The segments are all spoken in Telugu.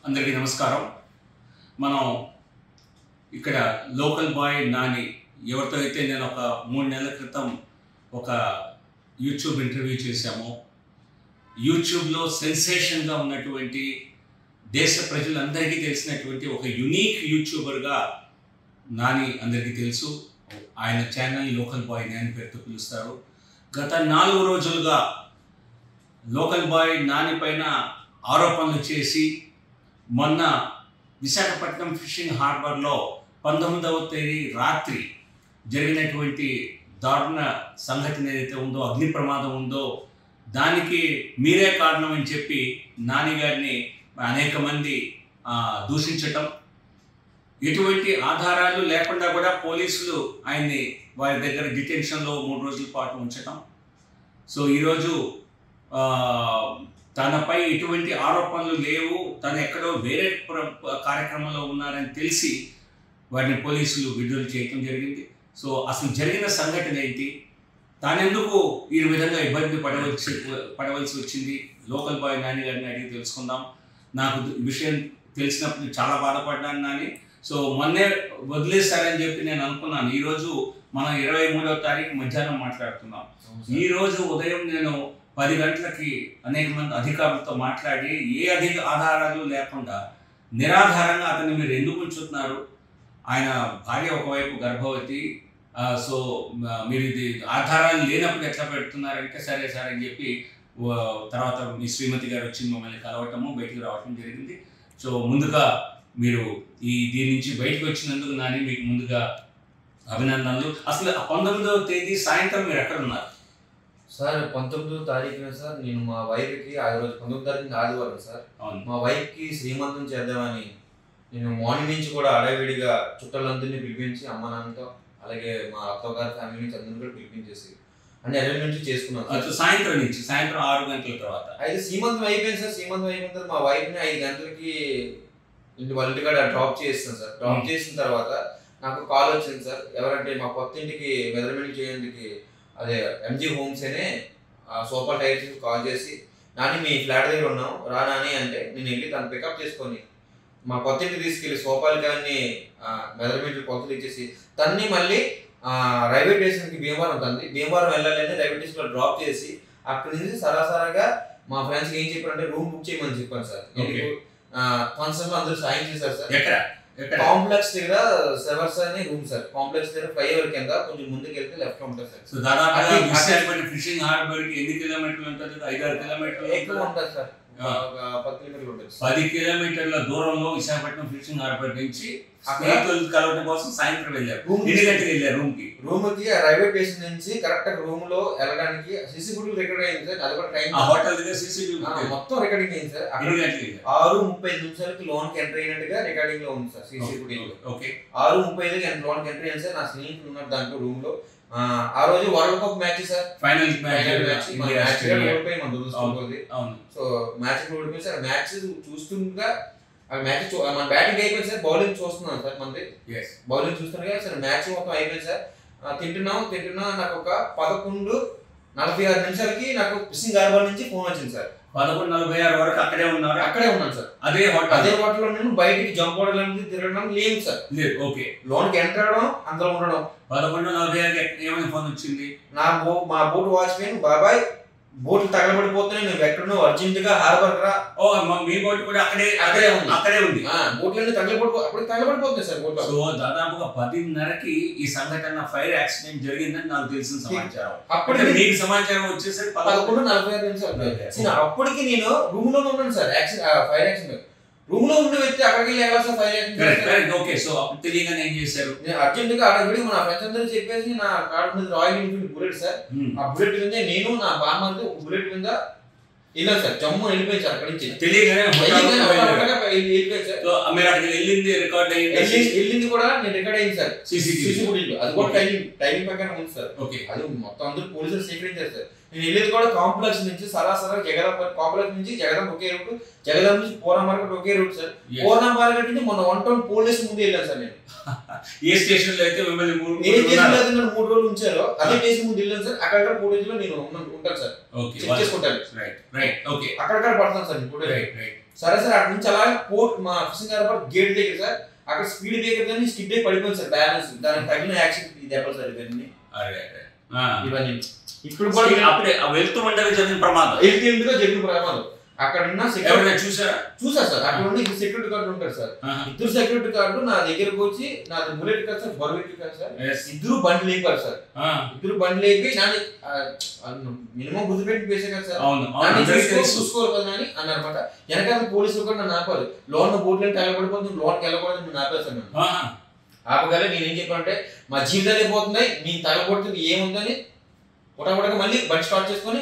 అందరికీ నమస్కారం. మనం ఇక్కడ లోకల్ బాయ్ నాని ఎవరితో అయితే నేను ఒక 3 నెలల క్రితం ఒక యూట్యూబ్ ఇంటర్వ్యూ చేశామో, యూట్యూబ్లో సెన్సేషన్గా ఉన్నటువంటి దేశ ప్రజలందరికీ తెలిసినటువంటి ఒక యునీక్ యూట్యూబర్గా నాని అందరికీ తెలుసు. ఆయన ఛానల్ లోకల్ బాయ్ నాని పేరుతో పిలుస్తారు. గత 4 రోజులుగా లోకల్ బాయ్ నాని పైన ఆరోపణలు చేసి మొన్న విశాఖపట్నం ఫిషింగ్ హార్బర్లో 19వ తేదీ రాత్రి జరిగినటువంటి దారుణ సంఘటన ఏదైతే ఉందో, అగ్ని ప్రమాదం ఉందో, దానికి మీరే కారణం అని చెప్పి నాని గారిని అనేక మంది దూషించటం, ఎటువంటి ఆధారాలు లేకుండా కూడా పోలీసులు ఆయన్ని వారి దగ్గర డిటెన్షన్లో 3 రోజుల పాటు ఉంచటం. సో ఈరోజు తనపై ఎటువంటి ఆరోపణలు లేవు, తను ఎక్కడో వేరే కార్యక్రమంలో ఉన్నారని తెలిసి వారిని పోలీసులు విడుదల చేయటం జరిగింది. సో అసలు జరిగిన సంఘటన ఏంటి, తానెందుకు ఈ విధంగా ఇబ్బంది పడవలసి వచ్చింది, లోకల్ బాయ్ నాని గారిని అడిగి తెలుసుకుందాం. నాకు విషయం తెలిసినప్పుడు చాలా బాధపడ్డాను నాని. సో మొన్నే వదిలేస్తారని చెప్పి నేను అనుకున్నాను. ఈరోజు మనం 23వ తారీఖు మధ్యాహ్నం మాట్లాడుతున్నాం. ఈరోజు ఉదయం నేను 10 గంటలకి అనేక మంది అధికారులతో మాట్లాడి ఆధారాలు లేకుండా నిరాధారంగా అతన్ని మీరు ఎందుకు ఉంచుతున్నారు, ఆయన భార్య ఒకవైపు గర్భవతి, సో మీరు ఇది ఆధారాలు లేనప్పుడు ఎట్లా పెడుతున్నారంటే సరే సార్ అని చెప్పి తర్వాత మీ శ్రీమతి గారు వచ్చి మమ్మల్ని కలవటము, బయటికి రావటం జరిగింది. సో ముందుగా మీరు దీని నుంచి బయటకు వచ్చినందుకు నాని మీకు ముందుగా అభినందనలు. అసలు 19వ తేదీ సాయంత్రం మీరు ఎక్కడ ఉన్నారు సార్? 19వ తారీఖున సార్ నేను మా వైఫ్కి ఆ రోజు 19వ తారీఖున ఆదివారం సార్, మా వైఫ్కి శ్రీమంతం చేద్దామని నేను మార్నింగ్ నుంచి కూడా అడవిడిగా చుట్టాలందరినీ పిలిపించి అమ్మ నాన్నతో అలాగే మా అత్తగారి ఫ్యామిలీ నుంచి అందరినీ కూడా పిలిపించేసి అన్ని అరేంజ్మెంట్స్ చేసుకున్నాను. సాయంత్రం 6 గంటల తర్వాత అయితే శ్రీమంతం అయిపోయింది సార్. శ్రీమంతం అయిపోయిన తర్వాత మా వైఫ్ని 5 గంటలకి వాళ్ళ ఇంటికాడ డ్రాప్ చేస్తాను సార్. డ్రాప్ చేసిన తర్వాత నాకు కాల్ వచ్చింది సార్. ఎవరంటే మా కొత్త ఇంటికి మెజర్మెంట్ చేయడానికి అదే ఎంజీ హోమ్స్ అనే సోపా టైర్స్ కాల్ చేసి, నాని మీ ఫ్లాట్ దగ్గర ఉన్నాం రా నాని అంటే, నేను వెళ్ళి తను పికప్ చేసుకొని మా కొత్త ఇంటికి తీసుకెళ్ళి సోపాలు కానీ మెజర్మెంట్ కొత్తలు ఇచ్చేసి తన్ని మళ్ళీ రైల్వే స్టేషన్కి భీమవరం భీమవరం వెళ్ళాలని రైల్వే స్టేషన్లో డ్రాప్ చేసి అక్కడి నుంచి సరాసరిగా మా ఫ్రెండ్స్కి ఏం చెప్పారంటే రూమ్ బుక్ చేయమని చెప్పాను సార్. కాన్సెప్ట్ అందరూ సాయం చేశారు సార్. కాంప్లెక్స్ దగ్గర సెవర్స్ అనే రూమ్ సార్. కాంప్లెక్స్ దగ్గర ఫ్లైఓవర్ కింద కొంచెం ముందుకు వెళ్తే లెఫ్ట్ లో ఉంటుంది సార్. సో దాదాపుగా ఫిషింగ్ హార్బర్ కి ఎన్ని కిలోమీటర్లు ఉంటుంది? 5-6 కిలోమీటర్లు ఎక్కువ ఉంటుంది సార్. 10 కిలోమీటర్లు ఉంటుంది. 10 కిలోమీటర్ల దూరంలో విశాఖపట్నం ఫిషింగ్ హార్బర్ నుంచి స్నేహితులు కలవడం కోసం సాయంత్రం వెళ్ళారు. ఎన్ని గంటలకు వెళ్ళారు రూమ్ కి? రైల్వే స్టేషన్ నుంచి కరెక్ట్ రూమ్ లో వెళ్ళడానికి సీసీటీవీ రికార్డ్ అయింది సార్. అది కూడా టైం హోటల్ దగ్గర సీసీటీవీ మొత్తం రికార్డింగ్ అయింది సార్. 6:35 లోన్ కి ఎంటర్ అయినట్టుగా రికార్డింగ్ లో ఉంది సార్ సీసీటీవీ. ఓకే, 6:35 లోన్ కి ఎంటర్ అయింది సార్. నా స్నేహితులు ఉన్నారు దాంట్లో రూమ్ లో. ఆ రోజు world cup match sir, final match ఓడిపోయి మన దూసుకోవాలి. సో మ్యాచ్ ఓడిపోయి సార్. మ్యాచ్ చూస్తుండగా మ్యాచ్ మన బ్యాటింగ్ అయిపోయింది సార్, బౌలింగ్ చూస్తున్నాను సార్. మనది బౌలింగ్ చూస్తున్నాగా సార్ మ్యాచ్ మొత్తం అయిపోయింది సార్. తింటున్నా నాకు ఒక 11:46 నాకు ఫిషింగ్ హార్బర్ నుంచి ఫోన్ వచ్చింది సార్. 11:46 వరకు అక్కడే ఉన్నాను సార్. అదే హోటల్లో నేను బయటికి జంప్ అవడానికి తిరగడం లేదు సార్. ఓకే, లోన్ కి ఎంటర్ అవడం అందులో ఉండడం. 11:46 ఏమైనా ఫోన్ వచ్చింది? మా బోట్ వాచ్మెన్, బాబాయ్ బోట్లు తగలబడిపోతున్నాయి, నువ్వు ఎక్కడున్నావు, అర్జెంట్ గా హార్బర్ రా. మీ బోట్ కూడా అక్కడే ఉంది. బోట్లన్నీ తగలబడిపోతున్నాయి సార్ బోట్. సో దాదాపుగా 10:30కి ఈ సంఘటన ఫైర్ యాక్సిడెంట్ జరిగిందని నాకు తెలిసిన సమాచారం. అప్పటికి మీకు సమాచారం వచ్చేసరికి 11:46 అప్పటికి నేను రూమ్ లో ఉన్నాను సార్. ఫైర్ యాక్సిడెంట్ రూమ్ లో ఉన్న వ్యక్తి అక్కడికి వెళ్ళాలి sir. Fire accident. Okay, so అప్పుడు తెలియగానే ఏం చేశారు? నేను అర్జెంట్ గా అక్కడ మన ఫ్రెండ్స్ అందరూ చెప్పేసి నా కార్ మీద రాయల్ ఎన్ఫీల్డ్ బుల్లెట్ సార్. ఆ బుల్లెట్ మీద నేను నా బామ్మది బుల్లెట్ మీద వెళ్ళాను సార్. జమ్ము వెళ్ళిపోయింది సార్. అక్కడి నుంచి తెలియగానే వెళ్ళిపోయింది సార్. మీరు అక్కడికి వెళ్ళింది కూడా నేను రికార్డ్ అయింది సార్ సీసీటీవీ. అది కూడా టైమింగ్ ప్రకారం ఉంది సార్. ఓకే, అది మొత్తం అందరూ పోలీసులు సేకరించారు సార్. నేను వెళ్ళేది కూడా కాంప్లెక్స్ నుంచి సరాసరి జగదాంబ కాంప్లెక్స్ నుంచి జగదాంబ ఒకే రూట్, జగదాంబ నుంచి పూర్ణ మార్కెట్ ఒకే రూట్ సార్. పూర్ణ మార్కెట్ నుంచి మొన్న 1 టౌన్ పోలీస్ ముందు వెళ్ళాను సార్ నేను. ఏ స్టేషన్ లో అయితే మిమ్మల్ని 3 రోజులు ఉంచారో అదే స్టేషన్ ముందు వెళ్ళాను సార్. అక్కడ ఫోటేజ్ లో నేను ఉంటాను సార్, చెక్ చేసుకుంటాను. అక్కడ పడతాను సార్ ఫోటో. సరే సార్ అక్కడ నుంచి అలా పోర్ట్ మా ఫిషింగ్ హార్బర్ గేట్ దగ్గర సార్ అక్కడ స్పీడ్ బ్రేకర్ కానీ స్కిడ్ అయి పడిపోయింది సార్. బ్యాలెన్స్ దానికి తగిన యాక్షన్ దెబ్బలు సార్ ఇవన్నీ. ఇవన్నీ ఇప్పుడు కూడా అప్పుడే వెళ్తూ ఉండగా జరిగిన ప్రమాదం, జరిగిన ప్రమాదం. అక్కడ ఉన్న చూసా సార్. అక్కడ ఉన్న సెక్యూరిటీ గార్డు ఉంటారు సార్. ఇద్దరు సెక్యూరిటీ గార్డు నా దగ్గరకు వచ్చి నాది బుల్లెట్ కాదు సార్, బరువు కాదు సార్. ఇద్దరు బండి లేపారు సార్. ఇద్దరు బండి లేపి నాది మినిమం గుర్తు పెట్టి పేసే కదా సార్, చూసుకోవాలి కదా అని అన్నమాట. వెనకాల పోలీసులు కూడా నన్ను ఆపారు. లోన్ బోట్లను తగలబడిపోతుంది, లోన్కి వెళ్ళకూడదు నేను ఆపారు సార్. నన్ను ఆపగల నేనేం చెప్పానంటే మా జీవితాలు పోతున్నాయి, నేను తగలబడుతుంది ఏముందని పొటపడక మళ్ళీ బండి స్టార్ట్ చేసుకుని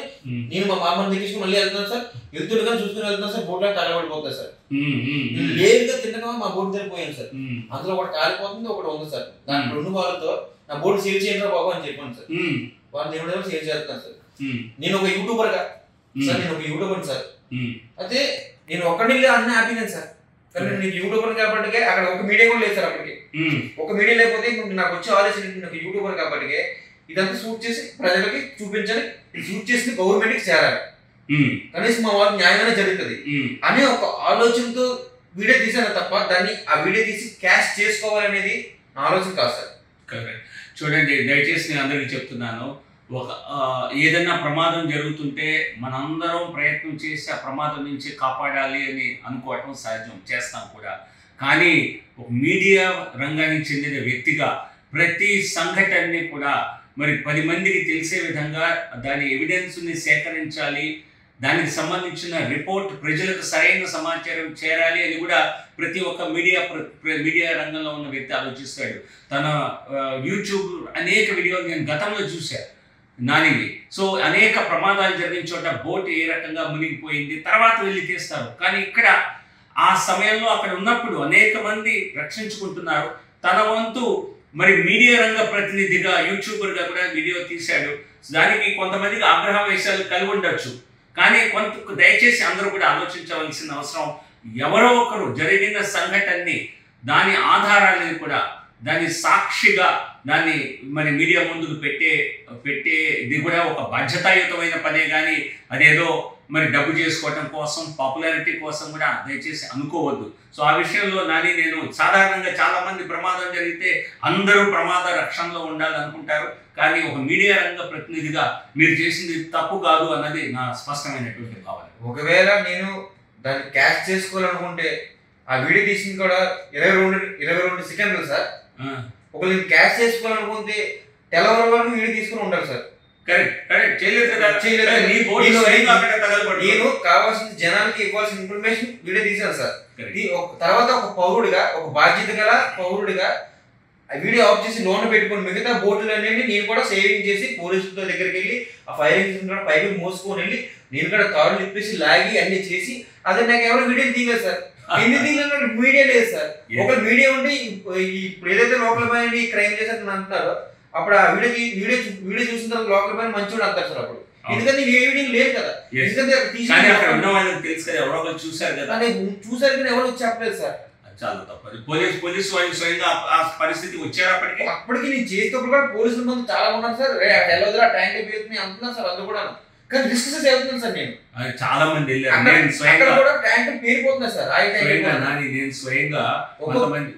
నేను మా మామని తెచ్చుకుని మళ్ళీ వెళ్తున్నాను సార్. వెళ్తుండగా చూసుకుని వెళ్తున్నాను సార్. బోట్లో తగలబడిపోతుంది సార్. లేదుగా తిన్నగా మా బోట్ తిరిగిపోయాను సార్. అందులో ఒకటి కాలిపోతుంది, ఒకటి ఉంది సార్. దాని 2 వాళ్ళతో నా బోట్ సేవ్ చేయండి బాబు అని చెప్పాను సార్. వాళ్ళు ఎవడో సేవ్ చేస్తాను సార్. నేను ఒక యూట్యూబర్ గా సార్, నేను ఒక యూట్యూబర్ సార్. అయితే నేను ఒక్కడి అన్నీ ఆపినాను సార్. కానీ నేను యూట్యూబర్ కాబట్టి అక్కడ ఒక మీడియా కూడా లేదు సార్. అప్పటికి ఒక మీడియా లేకపోతే నాకు వచ్చే ఆలోచన నాకు యూట్యూబర్ కాబట్టి ఇదంతా షూట్ చేసి ప్రజలకి చూపించాలి, షూట్ చేసి గవర్నమెంట్ కి చేరాలి, కనీసం మా వాళ్ళకి న్యాయమైనా జరుగుతుంది అనే ఒక ఆలోచనతో వీడియో తీసాను తప్ప దాన్ని ఆ వీడియో తీసి క్యాష్ చేసుకోవాలనేది నా ఆలోచన కాదు సార్. కరెక్ట్. చూడండి, దయచేసి నేను అందరికీ చెప్తున్నాను, ఒక ఏదైనా ప్రమాదం జరుగుతుంటే మనందరం ప్రయత్నం చేసి ఆ ప్రమాదం నుంచి కాపాడాలి అని అనుకోవటం సహజం, చేస్తాం కూడా. కానీ ఒక మీడియా రంగానికి చెందిన వ్యక్తిగా ప్రతి సంఘటనని కూడా మరి 10 మందికి తెలిసే విధంగా దాని ఎవిడెన్స్ని సేకరించాలి, దానికి సంబంధించిన రిపోర్ట్ ప్రజలకు సరైన సమాచారం చేరాలి అని కూడా ప్రతి ఒక్క మీడియా రంగంలో ఉన్న వ్యక్తి ఆలోచిస్తాడు. తన యూట్యూబ్ అనేక వీడియోలు నేను గతంలో చూశాను నానివి. సో అనేక ప్రమాదాలు జరిగిన చోట బోట్ ఏ రకంగా మునిగిపోయింది తర్వాత వెళ్ళి తీస్తారు. కానీ ఇక్కడ ఆ సమయంలో అక్కడ ఉన్నప్పుడు అనేక మంది రక్షించుకుంటున్నారు. తన వంతు మరి మీడియా రంగ ప్రతినిధిగా యూట్యూబర్గా కూడా వీడియో తీశాడు. దానికి కొంతమందికి ఆగ్రహవేశాలు కలిగి ఉండొచ్చు. కానీ దయచేసి అందరూ కూడా ఆలోచించవలసిన అవసరం, ఎవరో ఒకరు జరిగిన సంఘటనని దాని ఆధారాలని కూడా దాని సాక్షిగా దాన్ని మరి మీడియా ముందుకు ఇది కూడా ఒక బాధ్యతాయుతమైన పనే. కానీ అదేదో మరి డబ్బు చేసుకోవటం కోసం, పాపులారిటీ కోసం కూడా దయచేసి అనుకోవద్దు. సో ఆ విషయంలో నేను సాధారణంగా చాలామంది ప్రమాదం జరిగితే అందరూ ప్రమాద రక్షణలో ఉండాలనుకుంటారు. కానీ ఒక మీడియా రంగ ప్రతినిధిగా మీరు చేసింది తప్పు కాదు అన్నది నా స్పష్టమైనటువంటి భావన. ఒకవేళ నేను దాన్ని క్యాష్ చేసుకోవాలనుకుంటే ఆ వీడియో తీసింది కూడా 22 సెకండ్లు సార్. ఒకవేళ నేను క్యాష్ చేసుకోవాలనుకుంటే తెల్లవారు వరకు వీడియో తీసుకుని ఉంటారు సార్. కరెక్ట్. నేను కావాల్సిన జనానికి ఇవ్వాల్సిన ఇన్ఫర్మేషన్ వీడియో తీశాను సార్. తర్వాత ఒక పౌరుడిగా, ఒక బాధ్యత గల పౌరుడిగా ఆ వీడియో ఆఫ్ చేసి లోన్ పెట్టుకుని మిగతా బోట్లు అనేవి నేను కూడా సేవింగ్ చేసి పోలీసుల దగ్గరికి వెళ్ళి ఆ ఫైర్ ఇంజిన్ కూడా పైకి మోసుకొని వెళ్ళి నేను కూడా తాడు తిప్పేసి లాగి అన్ని చేసి అదే నాకు ఎవరో వీడియో తీయలేదు సార్. ఎందుకు తీయలేదు? మీడియా లేదు సార్. ఒక మీడియా ఉంటే ఇప్పుడు ఏదైతే లోకల్ పైన క్రైమ్ చేశారని అంటున్నారో అప్పుడు ఆ వీడియో చూసిన తర్వాత లోకల్ పైన మంచిగా అంటారు సార్. అప్పుడు ఎందుకంటే వీడియో లేదు కదా, చూసారు కదా, చూసారు కానీ ఎవరు చెప్పలేదు సార్. చాలా తప్పదు. పోలీసు వాళ్ళు స్వయంగా ఆ పరిస్థితి వచ్చారు. అప్పటికి నేను చేసేటప్పుడు కూడా పోలీసుల మంది చాలా ఉన్నారు సార్. ఎల్లవదిలా ట్యాంక్ అయిపోతుంది అంటున్నాను సార్. అది కూడా కానీ డిస్కస్ అవుతున్నాను సార్. నేను చాలా మంది కూడా ట్యాంక్ పేరిపోతున్నా సార్. నేను స్వయంగా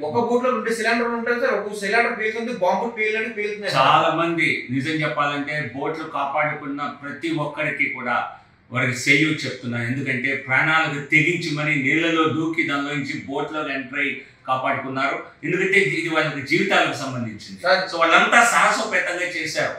ఒక బోట్ లో 2 సిలిండర్లు ఉంటాయి సార్. ఒక సిలిండర్ పేలుతుంది, బాంబు పేలుతున్నాయి. చాలా మంది నిజం చెప్పాలంటే బోట్లు కాపాడుకున్న ప్రతి ఒక్కరికి కూడా వారికి సెల్యూట్ చెప్తున్నాను. ఎందుకంటే ప్రాణాలకు తెగించి మరి నీళ్లలో దూకి దానిలోంచి బోట్లో ఎంటర్ అయ్యి కాపాడుకున్నారు. ఎందుకంటే ఇది వాళ్ళకి జీవితాలకు సంబంధించింది. సో వాళ్ళంతా సాహసోపేతంగా చేశారు.